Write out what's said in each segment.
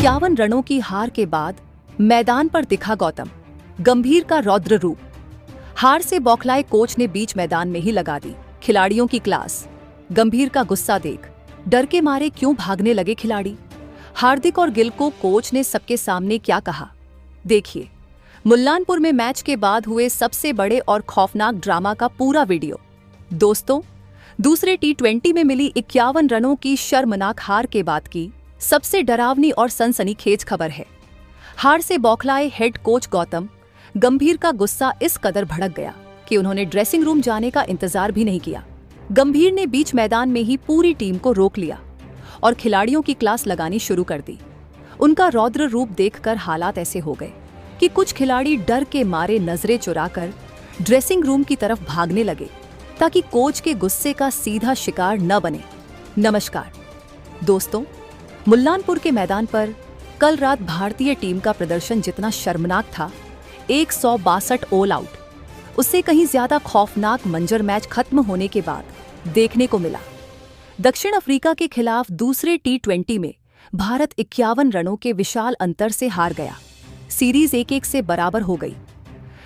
51 रनों की हार के बाद मैदान पर दिखा गौतम गंभीर का रौद्र रूप। हार से बौखलाए कोच ने बीच मैदान में ही लगा दी खिलाड़ियों की क्लास। गंभीर का गुस्सा देख डर के मारे क्यों भागने लगे खिलाड़ी। हार्दिक और गिल को कोच ने सबके सामने क्या कहा, देखिए मुल्लानपुर में मैच के बाद हुए सबसे बड़े और खौफनाक ड्रामा का पूरा वीडियो। दोस्तों, दूसरे T20 में मिली 51 रनों की शर्मनाक हार के बाद की सबसे डरावनी और सनसनीखेज खबर है। हार से बौखलाए हेड कोच गौतम गंभीर का गुस्सा इस कदर भड़क गया कि उन्होंने ड्रेसिंग रूम जाने का इंतजार भी नहीं किया। गंभीर ने बीच मैदान में ही पूरी टीम को रोक लिया और खिलाड़ियों की क्लास लगानी शुरू कर दी। उनका रौद्र रूप देखकर हालात ऐसे हो गए कि कुछ खिलाड़ी डर के मारे नजरें चुराकर ड्रेसिंग रूम की तरफ भागने लगे ताकि कोच के गुस्से का सीधा शिकार न बने। नमस्कार दोस्तों, मुल्लानपुर के मैदान पर कल रात भारतीय टीम का प्रदर्शन जितना शर्मनाक था, 162 ऑल आउट, उससे कहीं ज्यादा खौफनाक मंजर मैच खत्म होने के बाद देखने को मिला। दक्षिण अफ्रीका के खिलाफ दूसरे T20 में भारत 51 रनों के विशाल अंतर से हार गया। सीरीज 1-1 से बराबर हो गई,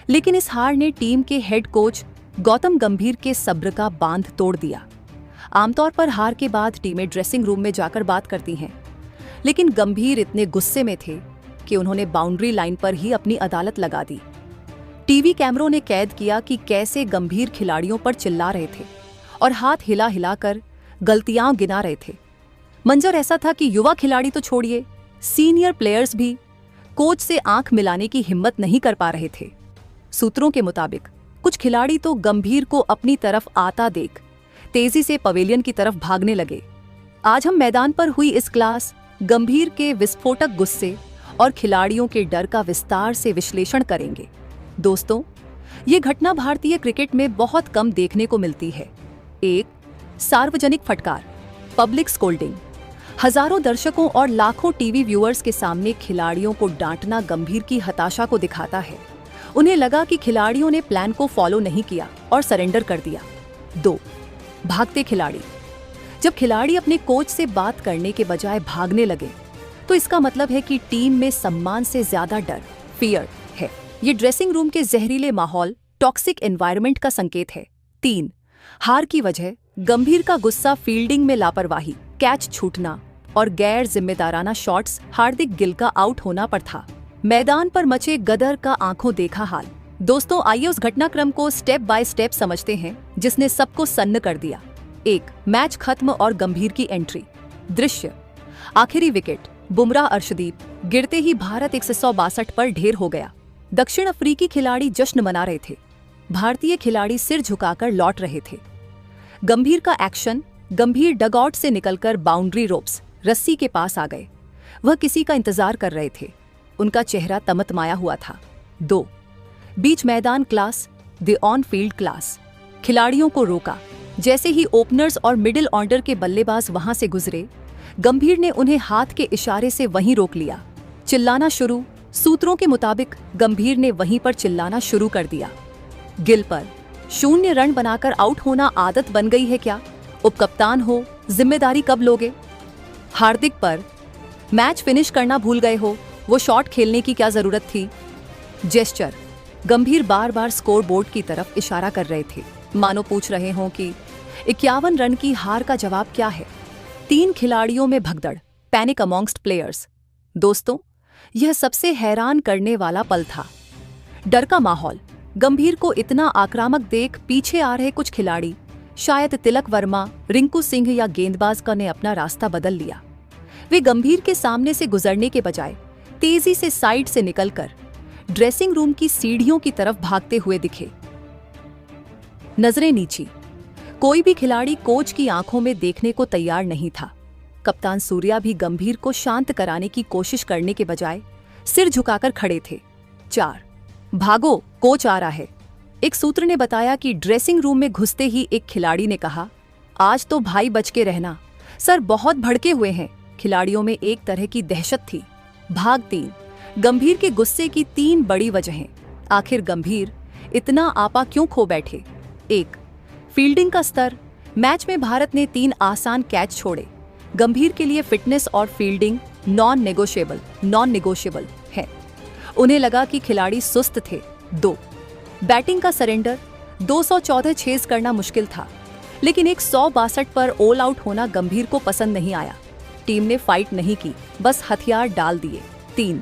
लेकिन इस हार ने टीम के हेड कोच गौतम गंभीर के सब्र का बांध तोड़ दिया। आमतौर पर हार के बाद टीमें ड्रेसिंग रूम में जाकर बात करती हैं, लेकिन गंभीर इतने गुस्से में थे कि उन्होंने बाउंड्री लाइन पर ही अपनी अदालत लगा दी। टीवी कैमरों ने कैद किया कि कैसे गंभीर खिलाड़ियों पर चिल्ला रहे थे और हाथ हिला हिलाकर गलतियां गिना रहे थे। मंजर ऐसा था कि युवा खिलाड़ी तो छोड़िए, सीनियर प्लेयर्स भी कोच से आंख मिलाने की हिम्मत नहीं कर पा रहे थे। सूत्रों के मुताबिक कुछ खिलाड़ी तो गंभीर को अपनी तरफ आता देख तेजी से पवेलियन की तरफ भागने लगे। आज हम मैदान पर हुई इस क्लास, गंभीर के विस्फोटक गुस्से और खिलाड़ियों के डर का विस्तार से विश्लेषण करेंगे। दोस्तों, ये घटना भारतीय क्रिकेट में बहुत कम देखने को मिलती है। एक सार्वजनिक फटकार, पब्लिक स्कोल्डिंग। हजारों दर्शकों और लाखों टीवी व्यूअर्स के सामने खिलाड़ियों को डांटना गंभीर की हताशा को दिखाता है। उन्हें लगा कि खिलाड़ियों ने प्लान को फॉलो नहीं किया और सरेंडर कर दिया। 2 भागते खिलाड़ी। जब खिलाड़ी अपने कोच से बात करने के बजाय भागने लगे तो इसका मतलब है कि टीम में सम्मान से ज्यादा डर, फियर है। ये ड्रेसिंग रूम के जहरीले माहौल, टॉक्सिक एनवायरनमेंट का संकेत है। 3 हार की वजह, गंभीर का गुस्सा, फील्डिंग में लापरवाही, कैच छूटना और गैर जिम्मेदाराना शॉट्स, हार्दिक गिल का आउट होना पर था। मैदान पर मचे गदर का आंखों देखा हाल। दोस्तों, आइए उस घटनाक्रम को स्टेप बाय स्टेप समझते हैं जिसने सबको सन्न कर दिया। 1 मैच खत्म और गंभीर की एंट्री। दृश्य, आखिरी विकेट, बुमराह अर्शदीप गिरते ही भारत 162 पर ढेर हो गया। दक्षिण अफ्रीकी खिलाड़ी जश्न मना रहे थे, भारतीय खिलाड़ी सिर झुकाकर लौट रहे थे। गंभीर का एक्शन, गंभीर डगआउट से निकलकर बाउंड्री रोप्स, रस्सी के पास आ गए। वह किसी का इंतजार कर रहे थे, उनका चेहरा तमतमाया हुआ था। 2 बीच मैदान class, the on field class. खिलाड़ियों को रोका। जैसे ही ओपनर्स और मिडिल ऑर्डर के बल्लेबाज वहां से गुजरे, गंभीर ने उन्हें हाथ के इशारे से वहीं रोक लिया। चिल्लाना शुरू। सूत्रों के मुताबिक गंभीर ने वहीं पर चिल्लाना शुरू कर दिया। गिल पर 0 रन बनाकर आउट होना आदत बन गई है क्या? उपकप्तान हो, जिम्मेदारी कब लोगे? हार्दिक पर मैच फिनिश करना भूल गए हो, वो शॉट खेलने की क्या जरूरत थी? जेस्चर, गंभीर बार बार स्कोर बोर्ड की तरफ इशारा कर रहे थे, मानो पूछ रहे हों कि 51 रन की हार का जवाब क्या है। 3 खिलाड़ियों में भगदड़, पैनिक अमॉन्ग्स्ट प्लेयर्स। दोस्तों, यह सबसे हैरान करने वाला पल था। डर का माहौल। गंभीर को इतना आक्रामक देख पीछे आ रहे कुछ खिलाड़ी, शायद तिलक वर्मा, रिंकू सिंह या गेंदबाज का, ने अपना रास्ता बदल लिया। वे गंभीर के सामने से गुजरने के बजाय तेजी से साइड से निकलकर ड्रेसिंग रूम की सीढ़ियों की तरफ भागते हुए दिखे। नजरें नीची। कोई भी खिलाड़ी कोच की आंखों में देखने को तैयार नहीं था। कप्तान सूर्या भी गंभीर को शांत कराने की कोशिश करने के बजाय सिर झुकाकर खड़े थे। 4 भागो, कोच आ रहा है। एक सूत्र ने बताया कि ड्रेसिंग रूम में घुसते ही एक खिलाड़ी ने कहा, आज तो भाई बच के रहना, सर बहुत भड़के हुए हैं। खिलाड़ियों में एक तरह की दहशत थी। भाग 3 गंभीर के गुस्से की 3 बड़ी वजहें। आखिर गंभीर इतना आपा क्यों खो बैठे? 1 फील्डिंग का स्तर। मैच में भारत ने 3 आसान कैच छोड़े। गंभीर के लिए फिटनेस और फील्डिंग नॉन नेगोशिएबल है। उन्हें लगा कि खिलाड़ी सुस्त थे। 2 बैटिंग का सरेंडर। 214 चेज करना मुश्किल था, लेकिन 162 पर ऑल आउट होना गंभीर को पसंद नहीं आया। टीम ने फाइट नहीं की, बस हथियार डाल दिए। 3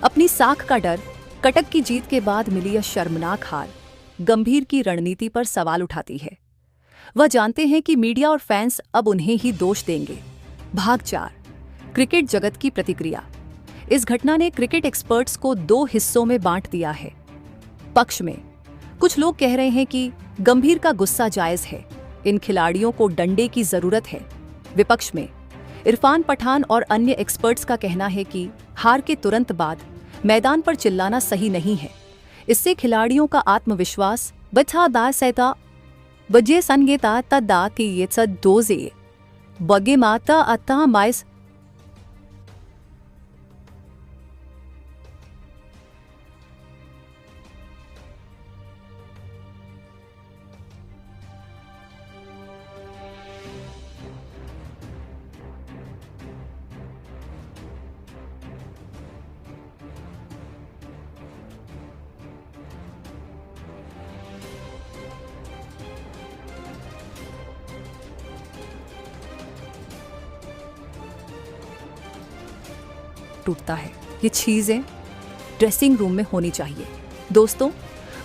अपनी साख का डर। कटक की जीत के बाद मिली यह शर्मनाक हार गंभीर की रणनीति पर सवाल उठाती है। वह जानते हैं कि मीडिया और फैंस अब उन्हें ही दोष देंगे। भाग 4 क्रिकेट जगत की प्रतिक्रिया। इस घटना ने क्रिकेट एक्सपर्ट्स को 2 हिस्सों में बांट दिया है। पक्ष में कुछ लोग कह रहे हैं कि गंभीर का गुस्सा जायज है, इन खिलाड़ियों को डंडे की जरूरत है। विपक्ष में इरफान पठान और अन्य एक्सपर्ट्स का कहना है कि हार के तुरंत बाद मैदान पर चिल्लाना सही नहीं है। इससे खिलाड़ियों का आत्मविश्वास बजे संगीता तदा की ये दोजे बगे माता अता माइस टूटता है। ये चीजें ड्रेसिंग रूम में होनी चाहिए। दोस्तों,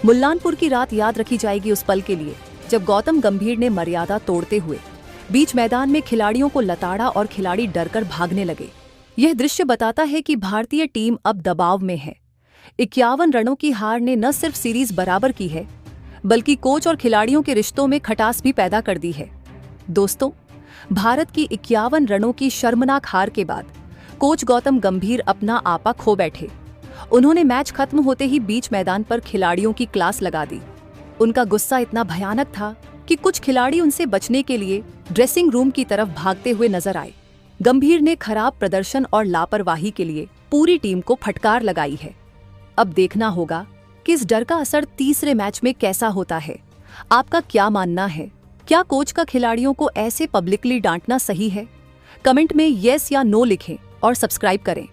मुल्लानपुर की रात याद रखी जाएगी उस पल के लिए जब गौतम गंभीर ने मर्यादा तोड़ते हुए बीच मैदान में खिलाड़ियों को लताड़ा और खिलाड़ी डरकर भागने लगे। यह दृश्य बताता है कि भारतीय टीम अब दबाव में है। 51 रनों की हार ने न सिर्फ सीरीज बराबर की है, बल्कि कोच और खिलाड़ियों के रिश्तों में खटास भी पैदा कर दी है। दोस्तों, भारत की 51 रनों की शर्मनाक हार के बाद कोच गौतम गंभीर अपना आपा खो बैठे। उन्होंने मैच खत्म होते ही बीच मैदान पर खिलाड़ियों की क्लास लगा दी। उनका गुस्सा इतना भयानक था कि कुछ खिलाड़ी उनसे बचने के लिए ड्रेसिंग रूम की तरफ भागते हुए नजर आए। गंभीर ने खराब प्रदर्शन और लापरवाही के लिए पूरी टीम को फटकार लगाई है। अब देखना होगा कि इस डर का असर तीसरे मैच में कैसा होता है। आपका क्या मानना है? क्या कोच का खिलाड़ियों को ऐसे पब्लिकली डांटना सही है? कमेंट में येस या नो लिखें और सब्सक्राइब करें।